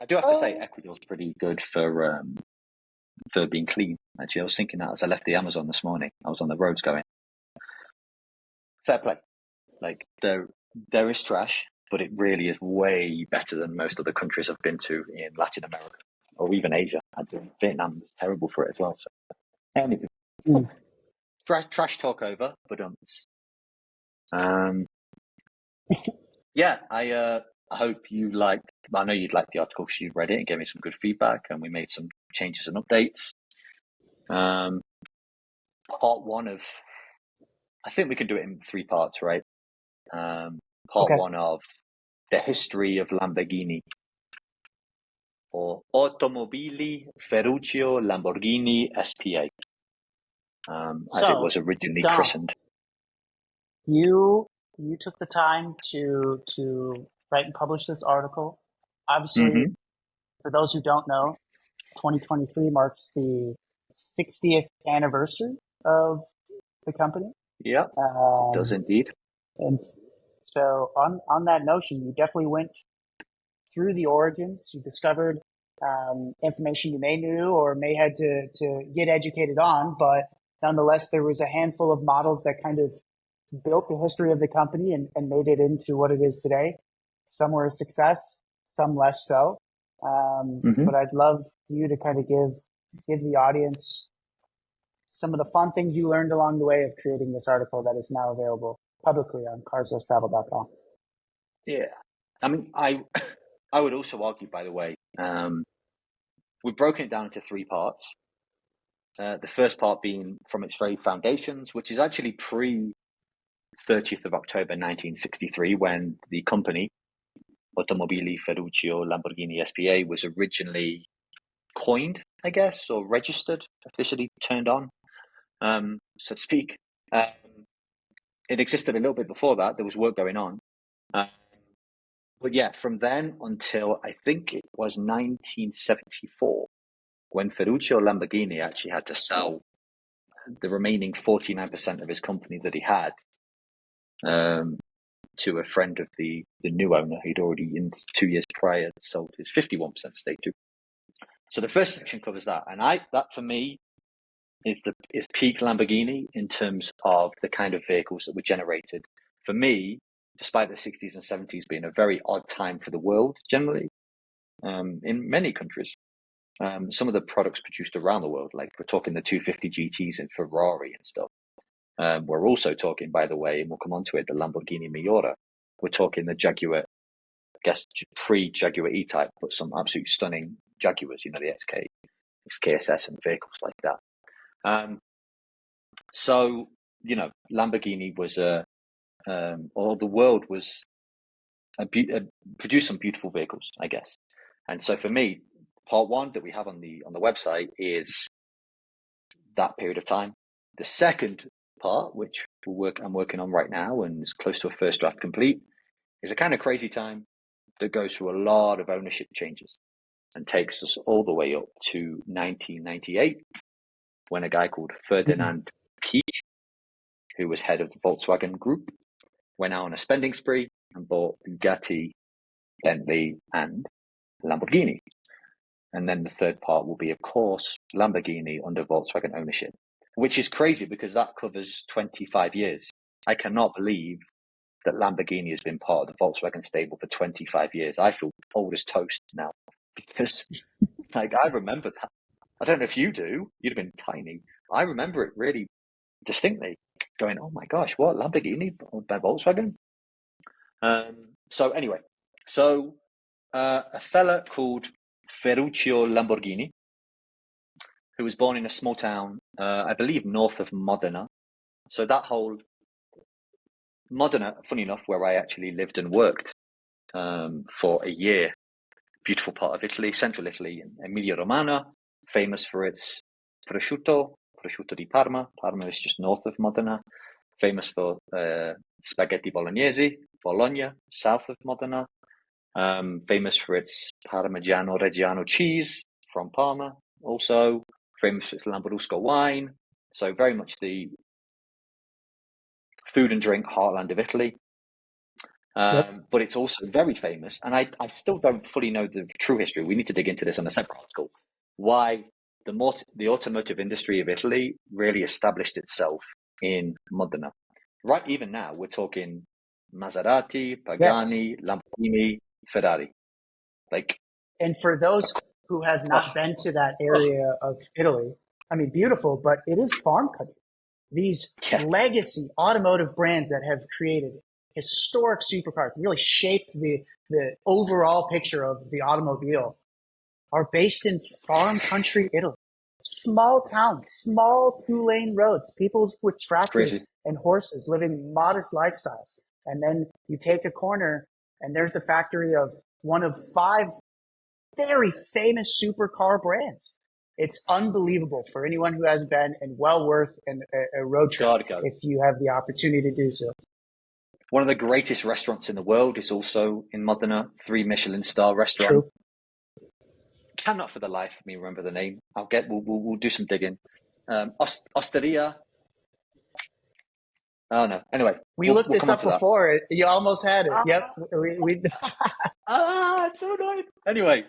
I do have to say, Ecuador's pretty good for being clean. Actually, I was thinking that as I left the Amazon this morning. I was on the roads going, fair play. Like there is trash, but it really is way better than most other countries I've been to in Latin America or even Asia. Vietnam is terrible for it as well. So anyway, trash talk over, but yeah, I hope you liked. I know you'd like the article because you read it and gave me some good feedback, and we made some changes and updates. Part one of, I think we can do it in 3 parts, right? Part one of the history of Lamborghini, or Automobili Ferruccio Lamborghini SPA, as it was originally christened. You took the time to write and publish this article. Obviously, for those who don't know, 2023 marks the 60th anniversary of the company. Yeah, it does indeed. And so on that notion, you definitely went through the origins. You discovered information you may knew or may had to get educated on, but nonetheless, there was a handful of models that kind of built the history of the company and made it into what it is today. Some were a success, some less so. But I'd love you to kind of give the audience some of the fun things you learned along the way of creating this article that is now available publicly on CarsLessTraveled.com. Yeah. I mean, I would also argue, by the way, we've broken it down into 3 parts. The first part being from its very foundations, which is actually pre 30th of October 1963, when the company Automobili Ferruccio Lamborghini SPA was originally coined, I guess, or registered, officially turned on, so to speak. It existed a little bit before that. There was work going on. But yeah, from then until I think it was 1974, when Ferruccio Lamborghini actually had to sell the remaining 49% of his company that he had to a friend of the new owner who'd already, in 2 years prior, sold his 51% stake to. So the first section covers that, and that for me is peak Lamborghini in terms of the kind of vehicles that were generated. For me, despite the 60s and 70s being a very odd time for the world generally, in many countries, some of the products produced around the world, like we're talking the 250 GTs and Ferrari and stuff. We're also talking, by the way, and we'll come on to it, the Lamborghini Miura. We're talking the Jaguar, I guess pre-Jaguar E-Type, but some absolutely stunning Jaguars, the XK, XKSS and vehicles like that. So, Lamborghini was or the world was produced some beautiful vehicles, I guess. And so for me, part one that we have on the website is that period of time. The second part, which I'm working on right now and is close to a first draft complete, is a kind of crazy time that goes through a lot of ownership changes and takes us all the way up to 1998, when a guy called Ferdinand Piëch, who was head of the Volkswagen Group, went out on a spending spree and bought Bugatti, Bentley, and Lamborghini. And then the third part will be, of course, Lamborghini under Volkswagen ownership, which is crazy because that covers 25 years. I cannot believe that Lamborghini has been part of the Volkswagen stable for 25 years. I feel old as toast now because I remember that. I don't know if you do. You'd have been tiny. I remember it really distinctly, going, oh my gosh, what, Lamborghini by Volkswagen? So anyway, a fella called Ferruccio Lamborghini, who was born in a small town, I believe north of Modena. So that whole Modena, funny enough, where I actually lived and worked for a year, beautiful part of Italy, central Italy, Emilia-Romagna, famous for its prosciutto di Parma. Parma is just north of Modena. Famous for spaghetti bolognese, Bologna, south of Modena. Famous for its Parmigiano Reggiano cheese from Parma, also famous for its Lambrusco wine. So very much the food and drink heartland of Italy. Yep. But it's also very famous, and I still don't fully know the true history. We need to dig into this on a separate article. Why the automotive industry of Italy really established itself in Modena. Right, even now we're talking Maserati, Yes. Pagani, Lamborghini, Ferrari. Like, And for those who have not oh, been to that oh, area of Italy, I mean, beautiful, but it is farm country. These yeah, legacy automotive brands that have created historic supercars, really shaped the overall picture of the automobile, are based in farm country Italy. Small towns, small 2-lane roads, people with it's crazy. tractors and horses living modest lifestyles. And then you take a corner and there's the factory of one of 5 very famous supercar brands. It's unbelievable for anyone who hasn't been, and well worth a road trip Gotta go. if you have the opportunity to do so. One of the greatest restaurants in the world is also in Modena, 3 Michelin star restaurant. True. Cannot for the life of me remember the name. We'll do some digging. Osteria. Oh no. Anyway, We we'll looked this come on up to that. before. You almost had it. Yep. It's so annoying. Anyway,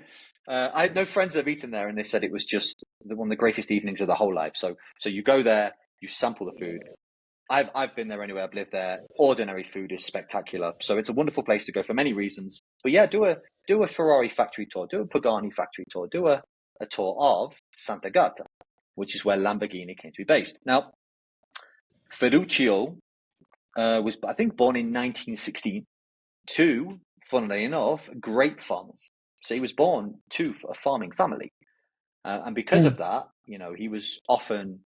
I had no friends that have eaten there, and they said it was just one of the greatest evenings of the whole life. So you go there, you sample the food. I've been there anyway. I've lived there. Ordinary food is spectacular, so it's a wonderful place to go for many reasons. But yeah, do a Ferrari factory tour, do a Pagani factory tour, do a tour of Sant'Agata, which is where Lamborghini came to be based. Now, Ferruccio was, I think, born in 1962. Funnily enough, grape farmers. So he was born to a farming family, and because of that, he was often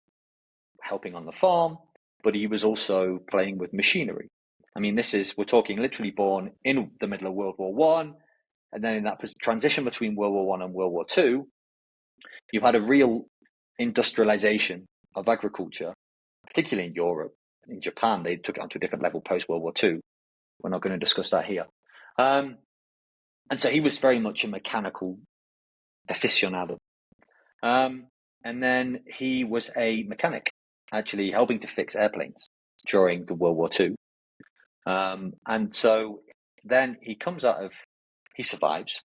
helping on the farm, but he was also playing with machinery. I mean, we're talking literally born in the middle of World War One, and then in that transition between World War One and World War Two, you had a real industrialization of agriculture, particularly in Europe. In Japan, they took it onto a different level post World War Two. We're not going to discuss that here. And so he was very much a mechanical aficionado. And then he was a mechanic, actually helping to fix airplanes during the World War Two. And so then he survives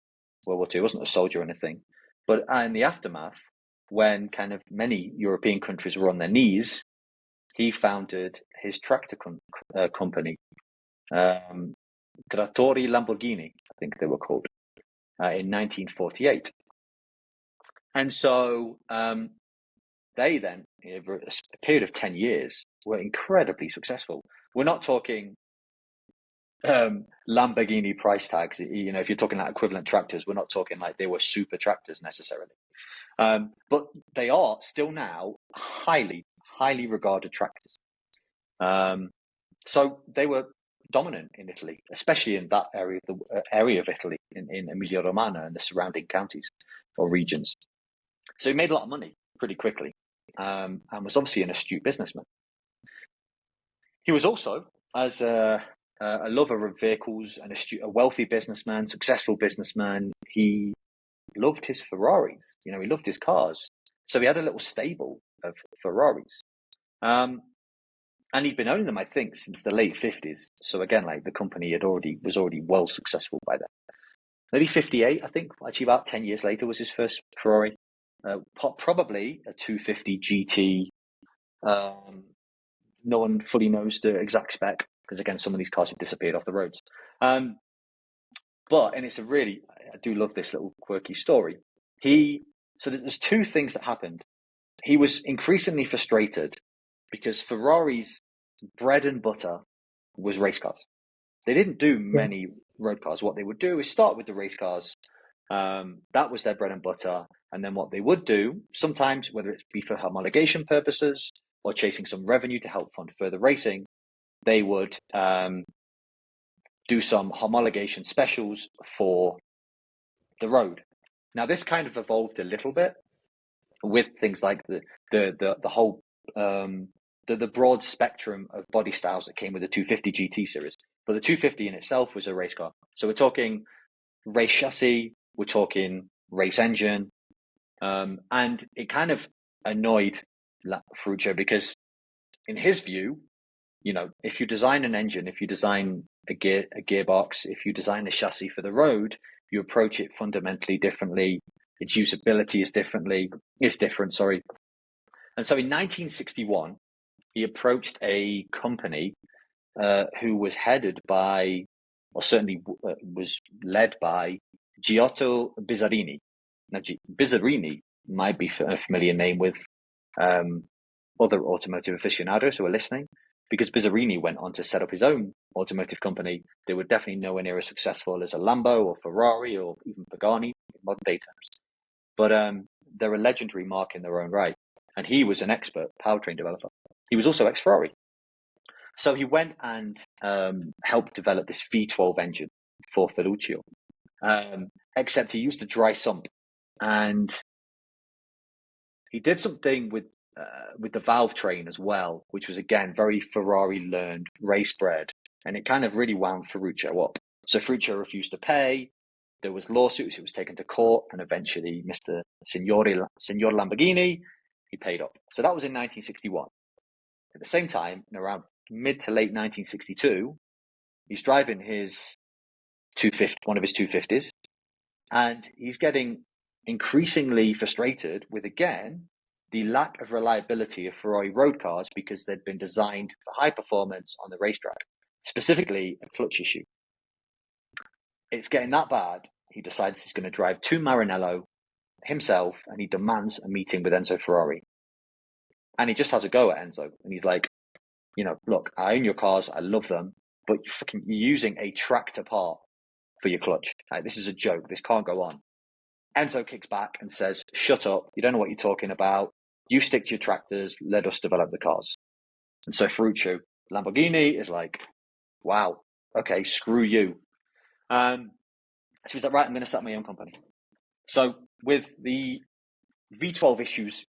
World War Two. He wasn't a soldier or anything, but in the aftermath, when kind of many European countries were on their knees, he founded his tractor company, Trattori Lamborghini, I think they were called, in 1948. And so they then, over a period of 10 years, were incredibly successful. We're not talking Lamborghini price tags. If you're talking like equivalent tractors, we're not talking like they were super tractors necessarily. But they are still now highly, highly regarded tractors. So they were dominant in Italy, especially in that area of Italy, in Emilia Romagna and the surrounding counties or regions. So he made a lot of money pretty quickly, and was obviously an astute businessman. He was also, as a lover of vehicles, a wealthy businessman, successful businessman. He loved his Ferraris. He loved his cars. So he had a little stable of Ferraris. And he'd been owning them, I think, since the late 50s. So again, like the company was already well successful by then. Maybe 58, I think. Actually, about 10 years later was his first Ferrari. Probably a 250 GT. No one fully knows the exact spec because, again, some of these cars have disappeared off the roads. And I do love this little quirky story. So there's 2 things that happened. He was increasingly frustrated because Ferrari's bread and butter was race cars. They didn't do many road cars. What they would do is start with the race cars. That was their bread and butter. And then what they would do, sometimes, whether it be for homologation purposes or chasing some revenue to help fund further racing, they would do some homologation specials for the road. Now, this kind of evolved a little bit with things like the whole the broad spectrum of body styles that came with the 250 GT series. But the 250 in itself was a race car. So we're talking race chassis, we're talking race engine, and it kind of annoyed Ferruccio because, in his view, if you design an engine, if you design a gearbox, if you design a chassis for the road, you approach it fundamentally differently. Its usability is different, sorry. And so in 1961, he approached a company who was headed by, or certainly was led by, Giotto Bizzarini. Now, Bizzarini might be a familiar name with other automotive aficionados who are listening, because Bizzarini went on to set up his own automotive company. They were definitely nowhere near as successful as a Lambo or Ferrari or even Pagani in modern day terms. But they're a legendary mark in their own right. And he was an expert powertrain developer. He was also ex-Ferrari. So he went and helped develop this V12 engine for Ferruccio, except he used a dry sump. And he did something with the valve train as well, which was, again, very Ferrari-learned, race-bred. And it kind of really wound Ferruccio up. So Ferruccio refused to pay. There was lawsuits. It was taken to court. And eventually, Mr. Signor Lamborghini, he paid up. So that was in 1961. At the same time, in around mid to late 1962, he's driving his 250, one of his 250s, and he's getting increasingly frustrated with, again, the lack of reliability of Ferrari road cars, because they'd been designed for high performance on the racetrack, specifically a clutch issue. It's getting that bad, he decides he's going to drive to Maranello himself, and he demands a meeting with Enzo Ferrari. And he just has a go at Enzo, and he's like, look, I own your cars, I love them, but you're using a tractor part for your clutch. Like, this is a joke. This can't go on. Enzo kicks back and says, shut up. You don't know what you're talking about. You stick to your tractors. Let us develop the cars. And so Ferruccio Lamborghini is like, wow, okay, screw you. So he's like, right, I'm going to start my own company. So with the V12 issues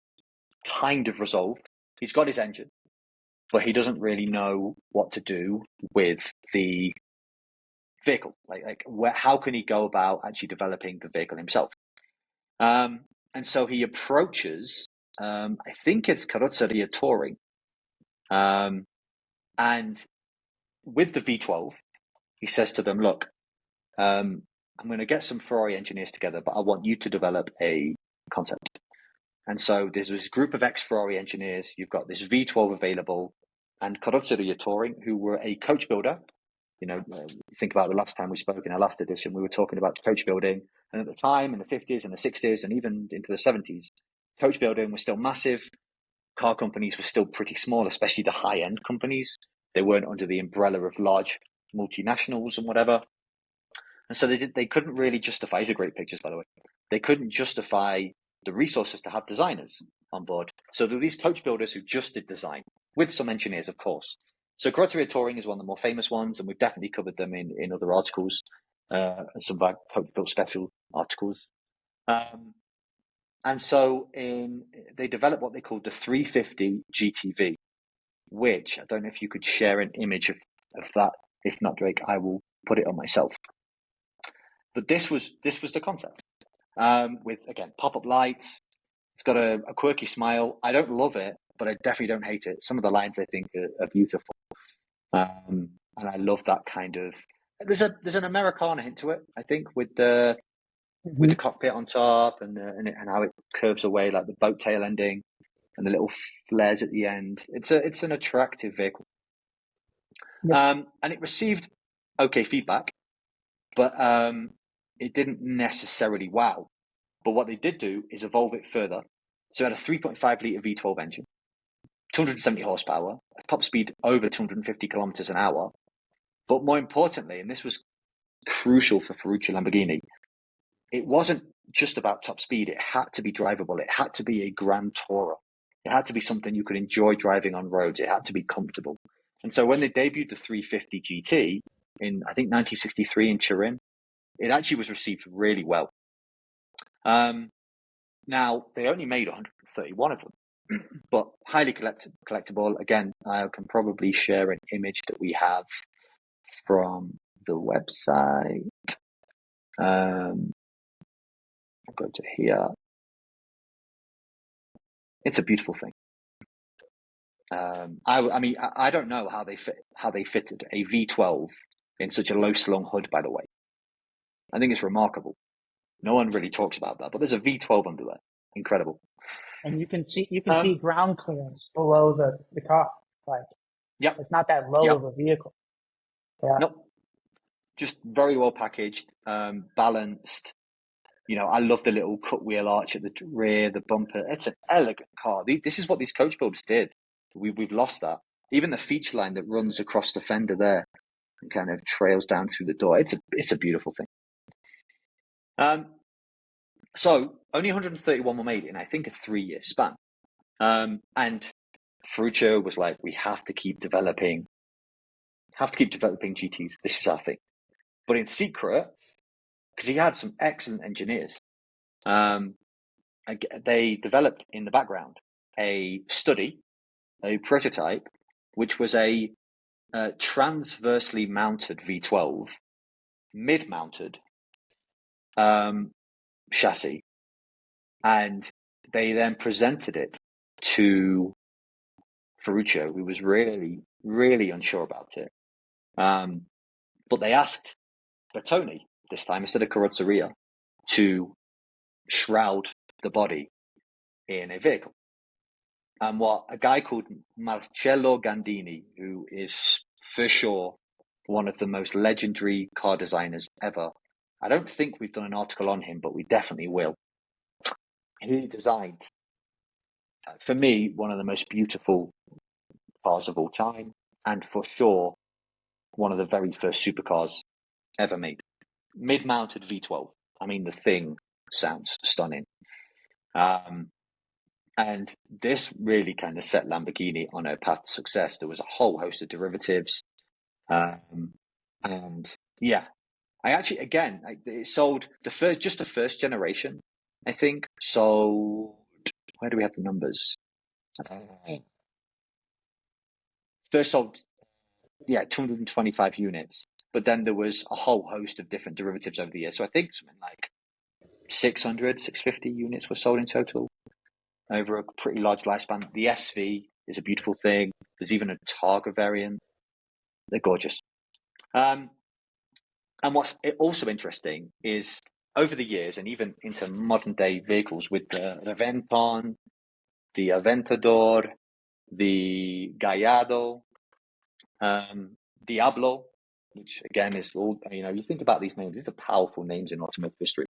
kind of resolved, he's got his engine, but he doesn't really know what to do with the vehicle. How can he go about actually developing the vehicle himself? And so he approaches, I think it's Carrozzeria Touring. And with the V12, he says to them, look, I'm going to get some Ferrari engineers together, but I want you to develop a concept. And so there's this group of ex-Ferrari engineers. You've got this V12 available, and Carrozzeria Touring, who were a coach builder. Think about the last time we spoke in our last edition, we were talking about coach building. And at the time, in the 50s and the 60s, and even into the 70s, coach building was still massive. Car companies were still pretty small, especially the high-end companies. They weren't under the umbrella of large multinationals and whatever. And so they couldn't really justify, these are great pictures, by the way, they couldn't justify the resources to have designers on board. So there were these coach builders who just did design, with some engineers, of course. So Carrozzeria Touring is one of the more famous ones, and we've definitely covered them in other articles, some of our Coach Built Special articles. And so they developed what they called the 350 GTV, which I don't know if you could share an image of that. If not, Drake, I will put it on myself. But this was the concept, with, again, pop-up lights. It's got a quirky smile. I don't love it, but I definitely don't hate it. Some of the lines I think are beautiful, and I love that kind of. There's an Americana hint to it, I think, with the cockpit on top and how it curves away, like the boat tail ending and the little flares at the end. It's an attractive vehicle, and it received okay feedback, but it didn't necessarily wow. But what they did do is evolve it further. So it had a 3.5 litre V12 engine, 270 horsepower, a top speed over 250 kilometers an hour. But more importantly, and this was crucial for Ferruccio Lamborghini, it wasn't just about top speed. It had to be drivable. It had to be a grand tourer. It had to be something you could enjoy driving on roads. It had to be comfortable. And so when they debuted the 350 GT in, I think, 1963 in Turin, it actually was received really well. Now, they only made 131 of them, but highly collectible. Again, I can probably share an image that we have from the website. I'll go to here. It's a beautiful thing. I mean, I don't know how they fitted a V12 in such a low slung hood. By the way, I think it's remarkable. No one really talks about that, but there's a V12 under there. Incredible. And you can see Um, ground clearance below the car. Like yep, it's not that low yep. of a vehicle. Yeah. Nope. Just very well packaged, balanced. I love the little cut wheel arch at the rear, the bumper. It's an elegant car. This is what these coach builders did. We've lost that. Even the feature line that runs across the fender there and kind of trails down through the door. It's a beautiful thing. So only 131 were made in, I think, a 3-year span. And Ferruccio was like, we have to keep developing GTs. This is our thing. But in secret, because he had some excellent engineers, they developed in the background a prototype, which was a transversely mounted V12, mid-mounted chassis, and they then presented it to Ferruccio, who was really, really unsure about it. But they asked Bertoni this time, instead of carrozzeria, to shroud the body in a vehicle. And what a guy called Marcello Gandini, who is for sure one of the most legendary car designers ever. I don't think we've done an article on him, but we definitely will. He designed, for me, one of the most beautiful cars of all time, and for sure, one of the very first supercars ever made. Mid-mounted V12. I mean, the thing sounds stunning. And this really kind of set Lamborghini on a path to success. There was a whole host of derivatives. And yeah, I actually, again, it sold the first generation, I think. Sold, where do we have the numbers? First sold, 225 units. But then there was a whole host of different derivatives over the years. So I think something like 650 units were sold in total over a pretty large lifespan. The SV is a beautiful thing. There's even a Targa variant. They're gorgeous. And what's also interesting is over the years, and even into modern day vehicles with the Reventon, the Aventador, the Gallardo, Diablo, which again is all, you think about these names, these are powerful names in automotive history.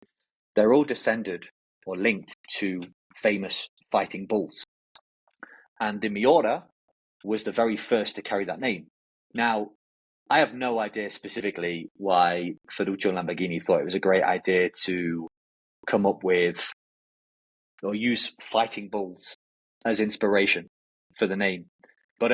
They're all descended or linked to famous fighting bulls. And the Miura was the very first to carry that name. Now, I have no idea specifically why Ferruccio Lamborghini thought it was a great idea to come up with or use fighting bulls as inspiration for the name. But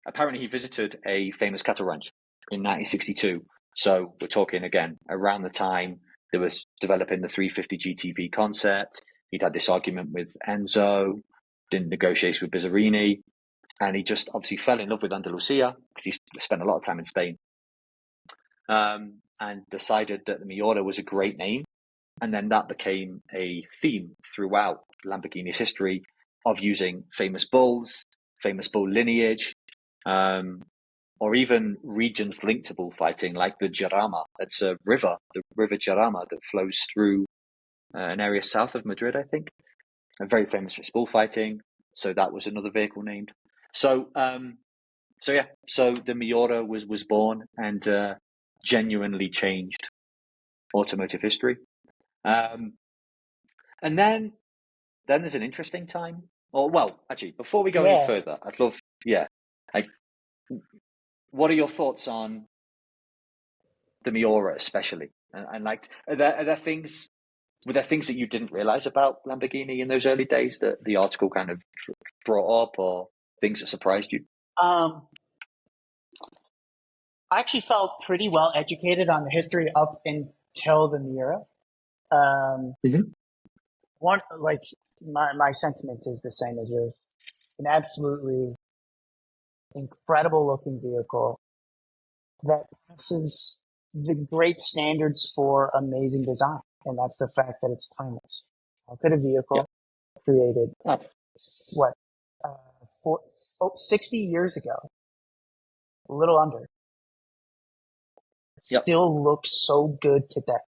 apparently he visited a famous cattle ranch in 1962. So we're talking, again, around the time they were developing the 350 GTV concept. He'd had this argument with Enzo, didn't negotiate with Bizzarini, and he just obviously fell in love with Andalusia because he spent a lot of time in Spain, and decided that the Miura was a great name. And then that became a theme throughout Lamborghini's history of using famous bulls, famous bull lineage, or even regions linked to bullfighting, like the Jarama. It's a river, the River Jarama, that flows through an area south of Madrid, I think, and very famous for its bullfighting. So that was another vehicle named. So the Miura was born and genuinely changed automotive history. And then there's an interesting time. Or, well, actually, before we go any further, I'd love, what are your thoughts on the Miura, especially? And like, were there things that you didn't realize about Lamborghini in those early days that the article kind of brought up, or things that surprised you? I actually felt pretty well educated on the history up until the Miura. One, like my sentiment is the same as yours. It's an absolutely incredible looking vehicle that passes the great standards for amazing design, and that's the fact that it's timeless. How could a vehicle created Oh, what 60 years ago, a little under, Yep. still looks so good today.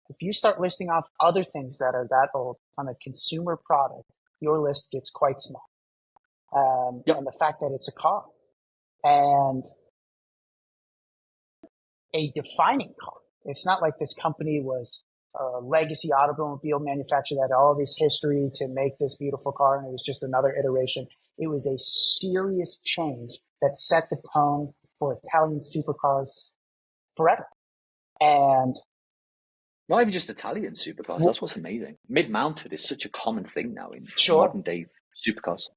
If you start listing off other things that are that old on a consumer product, your list gets quite small. Yep. And the fact that it's a car and a defining car. It's not like this company was a legacy automobile manufacturer that had all this history to make this beautiful car, and it was just another iteration. It was a serious change that set the tone for Italian supercars forever. And Not even just Italian supercars. That's what's amazing. Mid-mounted is such a common thing now in modern day supercars.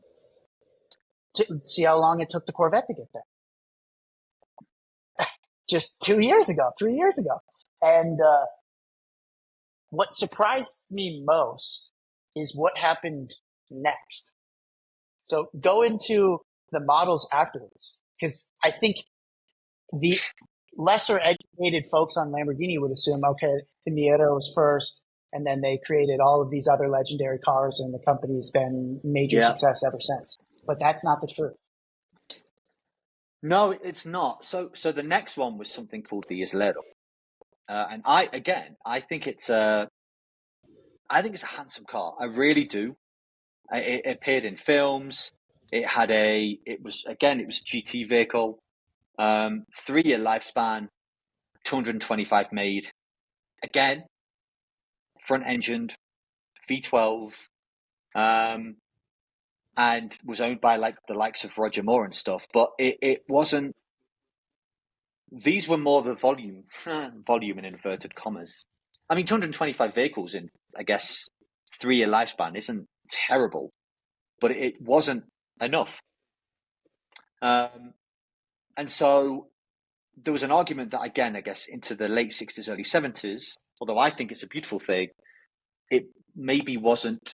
See how long it took the Corvette to get there. Just 2 years ago, 3 years ago. And what surprised me most is what happened next. So go into the models afterwards, because I think the lesser educated folks on Lamborghini would assume, okay, the Miata was first, and then they created all of these other legendary cars, and the company's been major success ever since. But that's not the truth. No, it's not. So the next one was something called the Islero, and I think it's a handsome car. I really do. It appeared in films. It was a GT vehicle, 3-year lifespan, 225 made. Again, front engined, V12, and was owned by like the likes of Roger Moore and stuff. But it wasn't. These were more the volume in inverted commas. I mean, 225 vehicles in, I guess, 3-year lifespan isn't terrible, but it wasn't enough. And so there was an argument that, again, I guess, into the late 60s, early 70s, although I think it's a beautiful thing, it maybe wasn't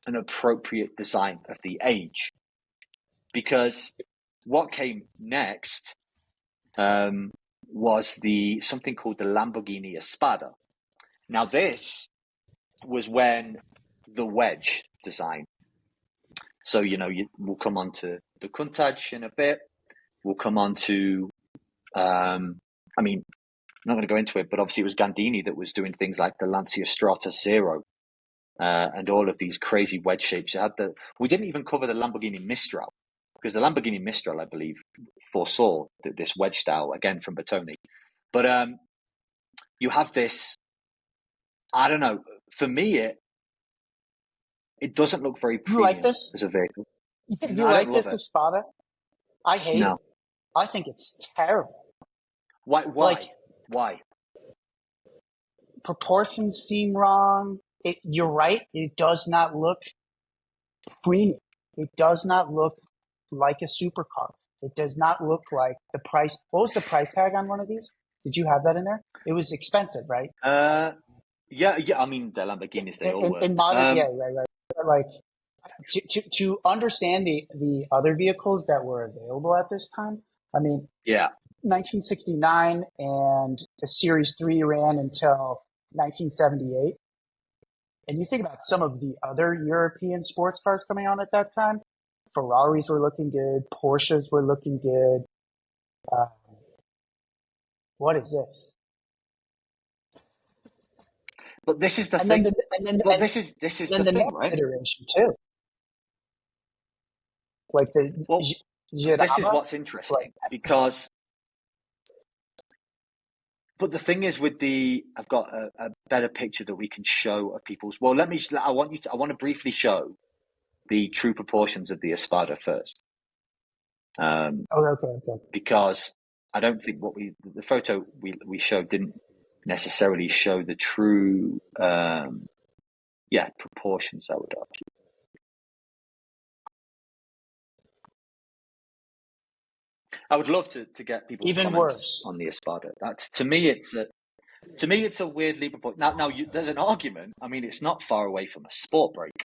an appropriate design of the age. Because what came next was something called the Lamborghini Espada. Now, this was when the wedge design. So, we'll come on to the Countach in a bit. We'll come on to, I'm not going to go into it, but obviously it was Gandini that was doing things like the Lancia Strata Zero and all of these crazy wedge shapes. We didn't even cover the Lamborghini Mistral, because the Lamborghini Mistral, I believe, foresaw this wedge style, again, from Bertone. But you have this, I don't know, for me, it doesn't look very premium. You like this? As a vehicle. You like this Espada? I hate it. I think it's terrible. Why? Why? Proportions seem wrong. You're right. It does not look premium. It does not look like a supercar. It does not look like the price. What was the price tag on one of these? Did you have that in there? It was expensive, right? Yeah. I mean, the Lamborghinis, they all were. In modern, right. Like to understand the other vehicles that were available at this time. I mean, 1969 and the Series 3 ran until 1978. And you think about some of the other European sports cars coming on at that time. Ferraris were looking good. Porsches were looking good. What is this? But this is the thing. This is the thing, right? Iteration too. Like this is what's interesting, because. But the thing is, I've got a better picture that we can show of people's. Well, I want to briefly show the true proportions of the Espada first. Okay. Because I don't think the photo we showed didn't necessarily show the true, proportions, I would argue. I would love to get people's even comments worse on the Espada. That's to me, it's a weird leap of. Now there's an argument. I mean, it's not far away from a sport brake,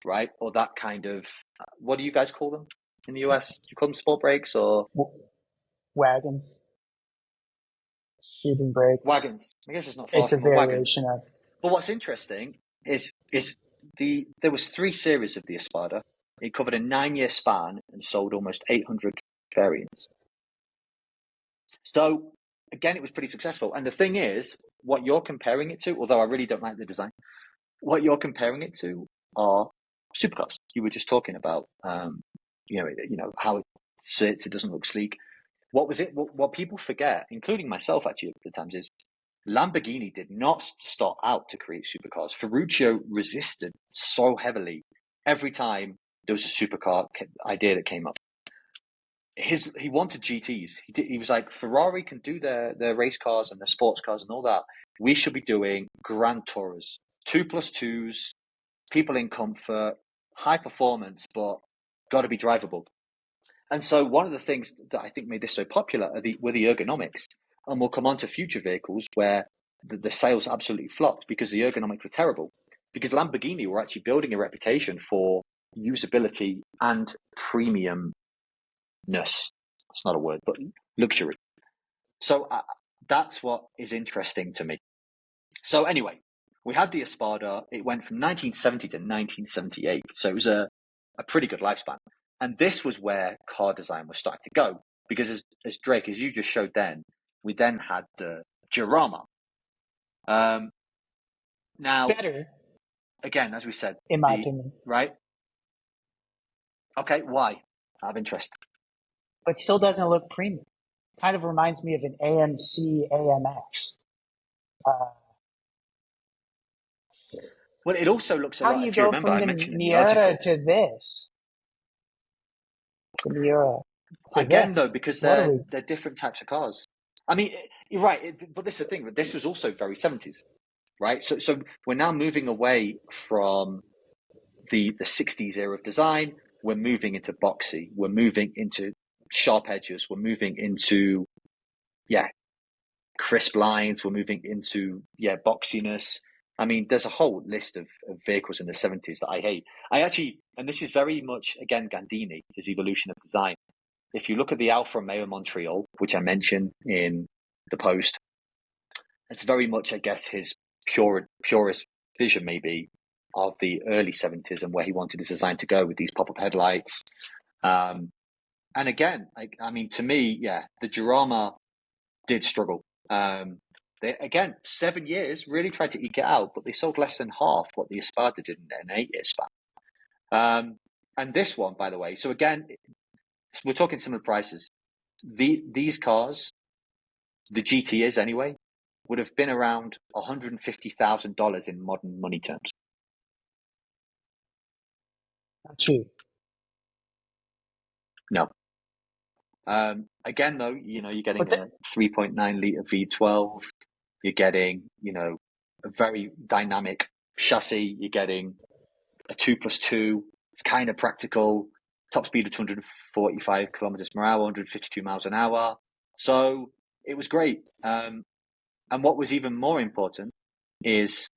right? Or that kind of. What do you guys call them in the US? Do you call them sport brakes or wagons? Shooting brakes. Wagons. I guess it's not far from a variation wagon. Of. But what's interesting is there was 3 series of the Espada. It covered a 9-year span and sold almost 800 variants. So again, it was pretty successful. And the thing is, what you're comparing it to, although I really don't like the design, what you're comparing it to are supercars. You were just talking about, how it sits, it doesn't look sleek. What was it? What people forget, including myself actually at times, is Lamborghini did not start out to create supercars. Ferruccio resisted so heavily every time there was a supercar idea that came up. He wanted GTs. He was like, Ferrari can do their race cars and their sports cars and all that. We should be doing Grand Tourers, 2+2s, people in comfort, high performance, but got to be drivable. And so one of the things that I think made this so popular were the ergonomics. And we'll come on to future vehicles where the sales absolutely flopped because the ergonomics were terrible. Because Lamborghini were actually building a reputation for usability and premiumness. It's not a word, but luxury. So that's what is interesting to me. So anyway, we had the Espada. It went from 1970 to 1978. So it was a pretty good lifespan. And this was where car design was starting to go. Because as Drake, as you just showed then, we then had the Jurama. Now, Better, again, as we said, in my opinion. Right? Okay, why? Out of interest. But still doesn't look premium. Kind of reminds me of an AMC AMX. Well, it also looks a How lot, do you if you go remember, from I the mentioned in the Miura article. to this? The Miura to Again, this? though, because they're different types of cars. I mean, you're right, but this is the thing. But this was also very 70s, right? So we're now moving away from the 60s era of design. We're moving into boxy. We're moving into sharp edges. We're moving into crisp lines. We're moving into boxiness. I mean, there's a whole list of vehicles in the 70s that I hate. And this is very much, again, Gandini, his evolution of design. If you look at the Alfa Romeo Montreal, which I mentioned in the post, it's very much, I guess, his purest vision, maybe, of the early 70s and where he wanted his design to go with these pop-up headlights. And again, I mean, to me, the Jurama did struggle. They, again, 7 years, really tried to eke it out, but they sold less than half what the Espada did in an 8-year span. And this one, by the way, so again, we're talking similar prices. These cars, the GTs anyway, would have been around $150,000 in modern money terms. Not cheap. No. Again, though, you're getting a 3.9 liter V12. You're getting, a very dynamic chassis. You're getting a 2+2. It's kind of practical. Top speed of 245 kilometers per hour, 152 miles an hour. So it was great. And what was even more important is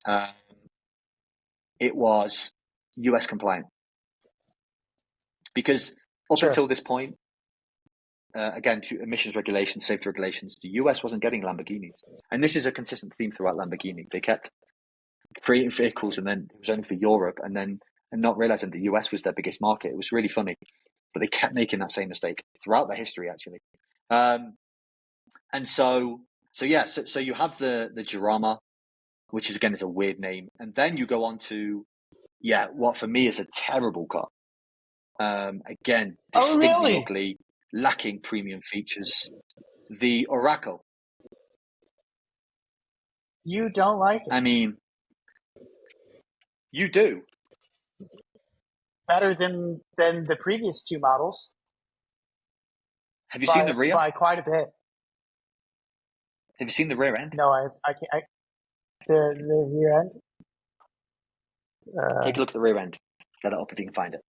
it was US compliant. Because up until this point, again, to emissions regulations, safety regulations, the US wasn't getting Lamborghinis. And this is a consistent theme throughout Lamborghini. They kept creating vehicles and then it was only for Europe and not realizing the US was their biggest market. It was really funny. But they kept making that same mistake throughout their history, actually. And so you have the Jurama, which is, again, is a weird name. And then you go on to, what for me is a terrible car. Again, distinctly ugly, lacking premium features. The Oracle. You don't like it? I mean, you do. Better than the previous two models. Have you seen the rear? By quite a bit. Have you seen the rear end? No, I can't. The rear end. Take a look at the rear end. Get it up if you can find it.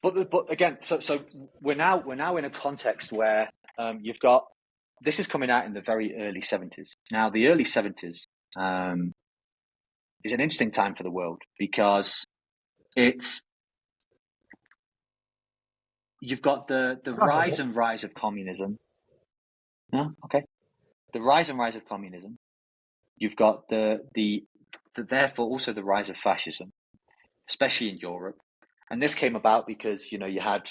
But again, so we're now in a context where you've got this is coming out in the very early 70s. Now, the early 70s is an interesting time for the world because you've got the rise and rise of communism. No? Okay. The rise and rise of communism. You've got the therefore also the rise of fascism, especially in Europe. And this came about because, you had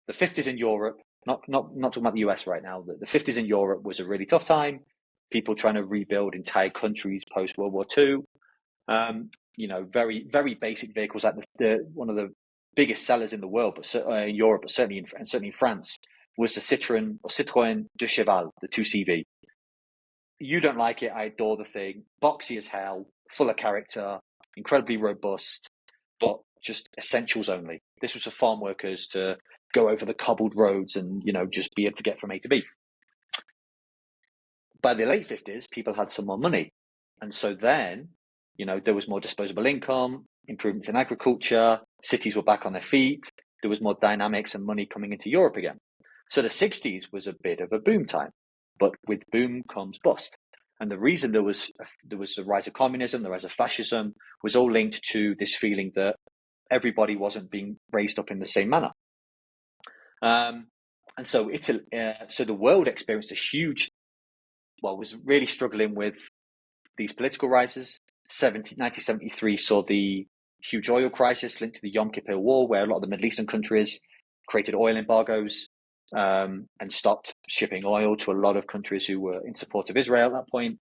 the 50s in Europe, not talking about the US right now. The 50s in Europe was a really tough time. People trying to rebuild entire countries post World War II. Very, very basic vehicles, like the one of the biggest sellers in the world, but in Europe, but certainly in France, was the Citroën de Cheval, the 2CV. You don't like it, I adore the thing. Boxy as hell, full of character, incredibly robust, but just essentials only. This was for farm workers to go over the cobbled roads and, just be able to get from A to B. By the late 50s, people had some more money. And so then, there was more disposable income, improvements in agriculture, cities were back on their feet, there was more dynamics and money coming into Europe again. So the 60s was a bit of a boom time, but with boom comes bust. And the reason there was the rise of communism, the rise of fascism, was all linked to this feeling that everybody wasn't being raised up in the same manner. And so the world experienced was really struggling with these political rises. 1973 saw the huge oil crisis linked to the Yom Kippur War, where a lot of the Middle Eastern countries created oil embargoes and stopped shipping oil to a lot of countries who were in support of Israel at that point.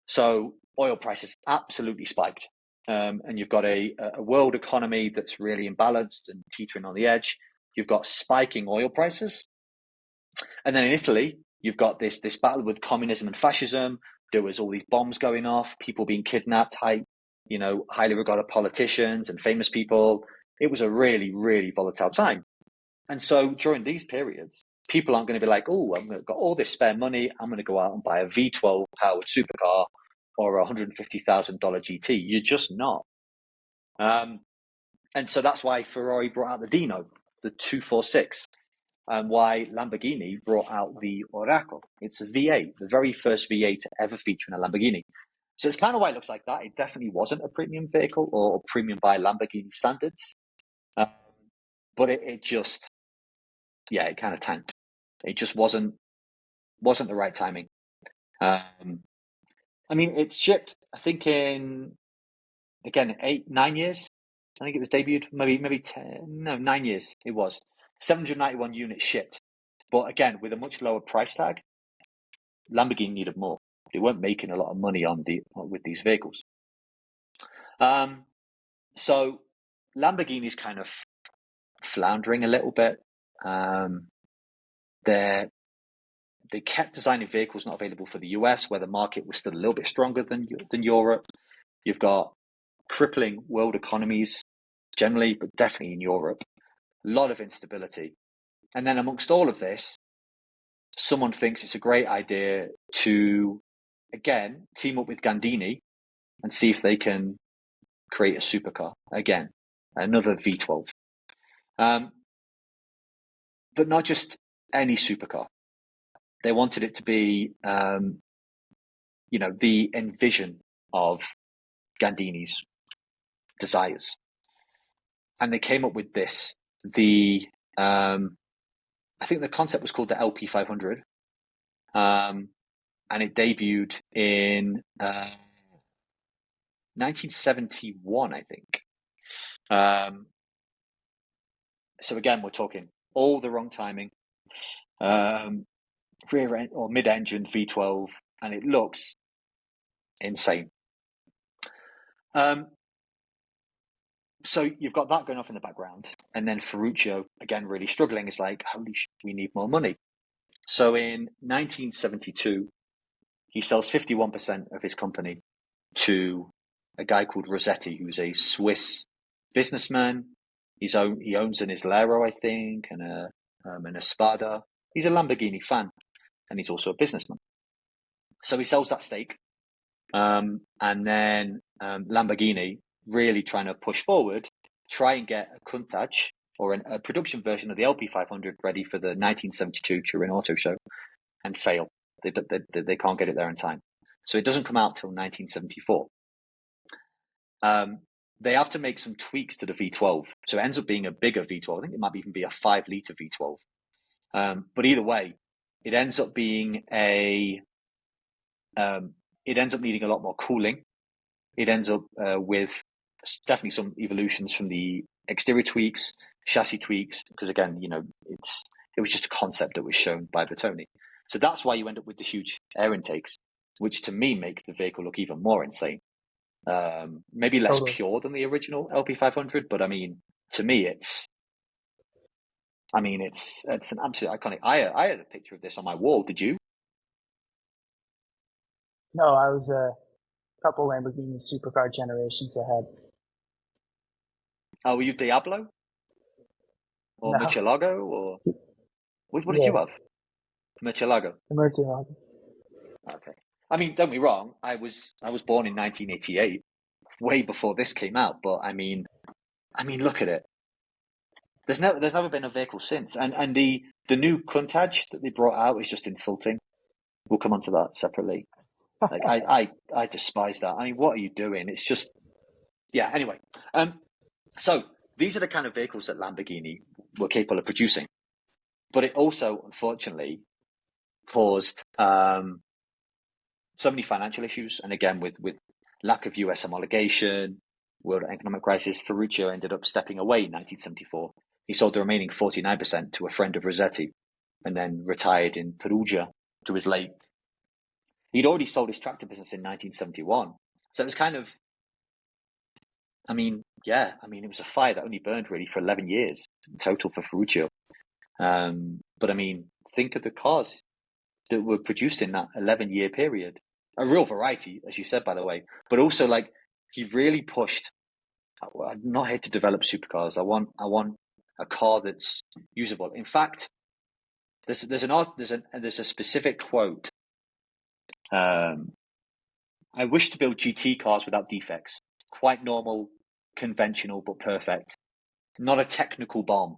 So oil prices absolutely spiked. And you've got a world economy that's really imbalanced and teetering on the edge. You've got spiking oil prices. And then in Italy, you've got this battle with communism and fascism. There was all these bombs going off, people being kidnapped, highly regarded politicians and famous people. It was a really, really volatile time. And so during these periods, people aren't going to be like, oh, I've got all this spare money, I'm going to go out and buy a V12 powered supercar or a $150,000 GT. You're just not. And so that's why Ferrari brought out the Dino, the 246. And why Lamborghini brought out the Oracle. It's a V8, the very first V8 to ever feature in a Lamborghini. So it's kind of why it looks like that. It definitely wasn't a premium vehicle or premium by Lamborghini standards. But it kind of tanked. It just wasn't the right timing. It shipped, I think, in, again, 9 years. I think it was debuted, maybe 9 years it was. 791 units shipped. But again, with a much lower price tag, Lamborghini needed more. They weren't making a lot of money with these vehicles. So Lamborghini's kind of floundering a little bit. They kept designing vehicles not available for the US, where the market was still a little bit stronger than Europe. You've got crippling world economies generally, but definitely in Europe. A lot of instability. And then amongst all of this, someone thinks it's a great idea to, again, team up with Gandini and see if they can create a supercar. Again, another V12. But not just any supercar. They wanted it to be, the envision of Gandini's desires. And they came up with this. I think the concept was called the LP500. And it debuted in 1971, I think. So again, we're talking all the wrong timing. Rear end or mid-engine V12, and it looks insane. So you've got that going off in the background, and then Ferruccio again really struggling. It's like, holy shit, we need more money. So in 1972, he sells 51% of his company to a guy called Rossetti, who's a Swiss businessman. He owns an Islero, I think, and a Spada. He's a Lamborghini fan, and he's also a businessman. So he sells that stake, and then Lamborghini really trying to push forward, try and get a Countach or a production version of the LP500 ready for the 1972 Turin Auto Show, and fail. They can't get it there in time. So it doesn't come out till 1974. They have to make some tweaks to the V12. So it ends up being a bigger V12. I think it might even be a 5-litre V12. But either way, it ends up being it ends up needing a lot more cooling. It ends up with definitely some evolutions from the exterior tweaks, chassis tweaks, because again, it was just a concept that was shown by Bertoni. So that's why you end up with the huge air intakes, which to me make the vehicle look even more insane. Maybe less Totally. pure than the original LP500, but I mean, to me, it's an absolute iconic. I had a picture of this on my wall. Did you? No, I was a couple Lamborghini supercar generations ahead. Oh, were you Diablo or No, Murcielago or what did you yeah, have? Murcielago. the Murcielago. Okay. I mean, don't be wrong. I was born in 1988, way before this came out. But I mean, look at it. There's never been a vehicle since, and the new Countach that they brought out is just insulting. We'll come on to that separately. Like I despise that. I mean, what are you doing? It's just yeah. Anyway, so these are the kind of vehicles that Lamborghini were capable of producing, but it also unfortunately caused so many financial issues, and again with lack of US homologation, world economic crisis. Ferruccio ended up stepping away in 1974. He sold the remaining 49% to a friend of Rossetti, and then retired in Perugia to his late. He'd already sold his tractor business in 1971, so it was kind of. I mean, yeah, it was a fire that only burned really for 11 years in total for Ferruccio. But I mean, think of the cars that were produced in that 11-year period. A real variety, as you said, by the way, but also like he really pushed. I'm not here to develop supercars. I want a car that's usable. In fact, there's a specific quote. I wish to build GT cars without defects, quite normal, conventional but perfect, not a technical bomb.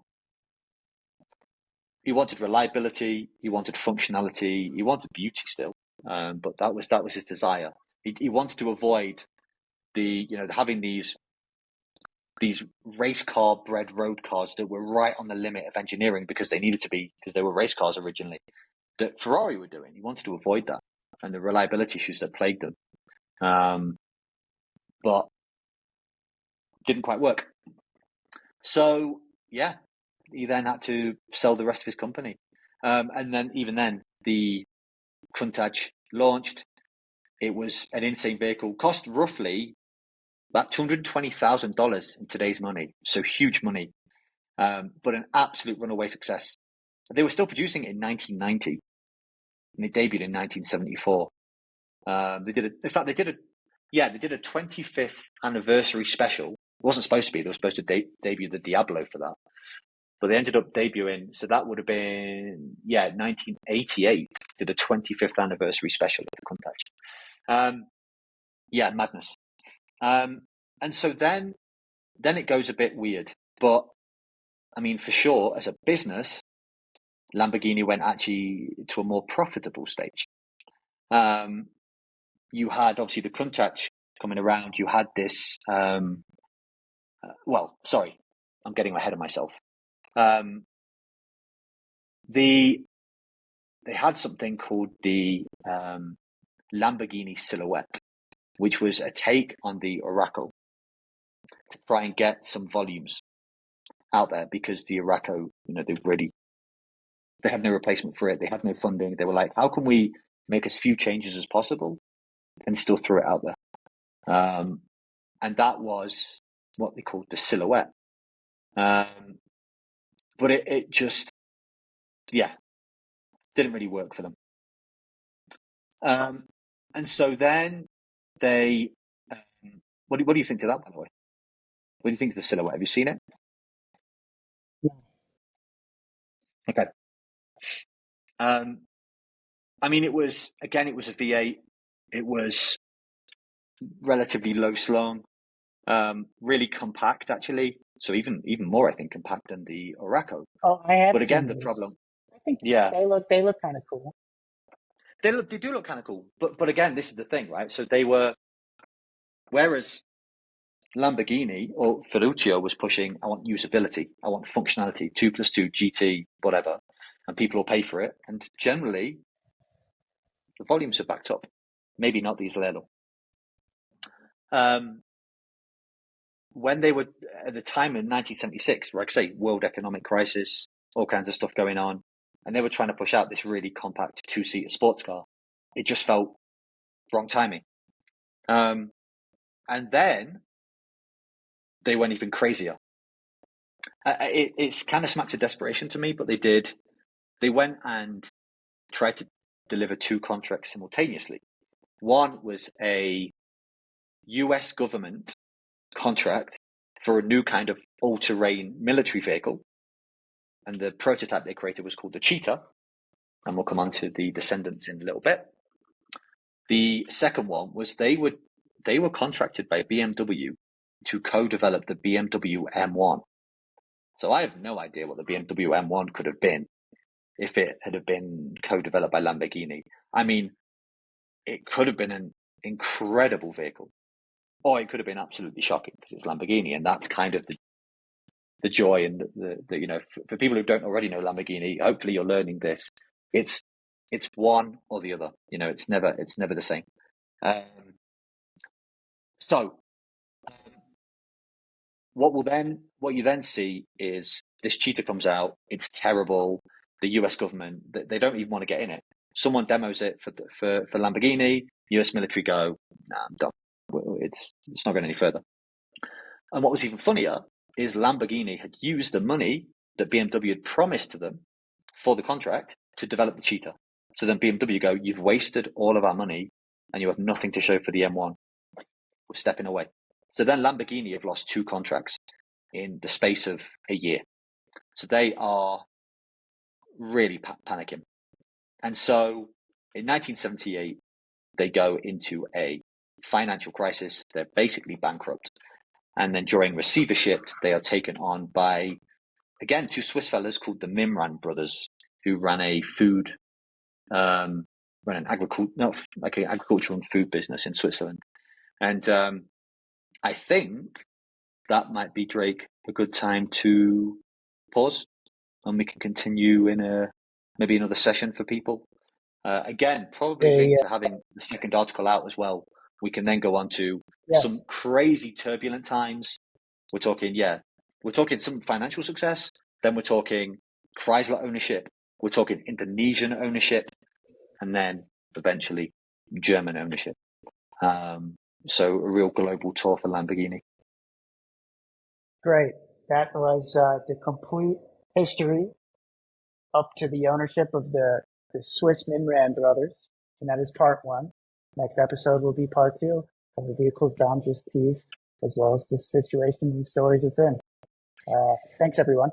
He wanted reliability, he wanted functionality, he wanted beauty still, but that was his desire. He wanted to avoid having these race car bred road cars that were right on the limit of engineering because they needed to be, because they were race cars originally, that Ferrari were doing. He wanted to avoid that and the reliability issues that plagued them, but didn't quite work. So yeah, he then had to sell the rest of his company, and then even then the Countach launched. It was an insane vehicle, cost roughly about $220,000 in today's money, so huge money, but an absolute runaway success. They were still producing it in 1990, and it debuted in 1974. They did a 25th anniversary special. It wasn't supposed to be. They were supposed to debut the Diablo for that, but they ended up debuting. So that would have been 1988. Did a 25th anniversary special of the Countach. Madness. And so then it goes a bit weird. But I mean, for sure, as a business, Lamborghini went actually to a more profitable stage. You had obviously the Countach coming around. You had this. Sorry, I'm getting ahead of myself. They had something called the Lamborghini Silhouette, which was a take on the Oraco to try and get some volumes out there, because the Oraco, they had no replacement for it. They had no funding. They were like, how can we make as few changes as possible and still throw it out there? And that was what they called the Silhouette. But it just, didn't really work for them. And so then they, what do you think to that, by the way? What do you think of the Silhouette? Have you seen it? Yeah. Okay. It was a V8. It was relatively low slung, really compact actually. So even more, I think, compact than the Oraco. Oh, I have But again, seen the these. problem, I think yeah, they look kind of cool. they do look kind of cool. But again, this is the thing, right? So they were, whereas Lamborghini or Ferruccio was pushing, I want usability, I want functionality, 2+2 GT, whatever, and people will pay for it. And generally, the volumes are backed up. Maybe not these little. when they were at the time in 1976, like I say, world economic crisis, all kinds of stuff going on, and they were trying to push out this really compact two-seater sports car. It just felt wrong timing. And then they went even crazier. It's kind of smacks of desperation to me, but they did. They went and tried to deliver two contracts simultaneously. One was a US government contract for a new kind of all-terrain military vehicle, and the prototype they created was called the Cheetah, and we'll come on to the descendants in a little bit. The second one was they were contracted by BMW to co-develop the BMW M1. So I have no idea what the BMW M1 could have been if it had been co-developed by Lamborghini. I mean, it could have been an incredible vehicle, or it could have been absolutely shocking because it's Lamborghini, and that's kind of the joy and the for people who don't already know Lamborghini, hopefully you're learning this. It's one or the other. It's never the same. So what you then see is this Cheetah comes out. It's terrible. The US government, they don't even want to get in it. Someone demos it for Lamborghini. US military go, nah, I'm done. It's not going any further. And what was even funnier is Lamborghini had used the money that BMW had promised to them for the contract to develop the Cheetah. So then BMW go, you've wasted all of our money and you have nothing to show for the M1. We're stepping away. So then Lamborghini have lost two contracts in the space of a year. So they are really panicking. And so in 1978, they go into a financial crisis. They're basically bankrupt. And then during receivership, they are taken on by, again, two Swiss fellas called the Mimran brothers, who ran a agricultural and food business in Switzerland. And I think that might be, Drake, a good time to pause, and we can continue in maybe another session for people. Again, probably linked to having the second article out as well. We can then go on to some crazy turbulent times. We're talking some financial success. Then we're talking Chrysler ownership. We're talking Indonesian ownership, and then eventually German ownership. So a real global tour for Lamborghini. Great. That was the complete history up to the ownership of the Swiss Mimran brothers. And that is part one. Next episode will be part two of the vehicles Dom just teased, as well as the situations and stories within. Thanks, everyone.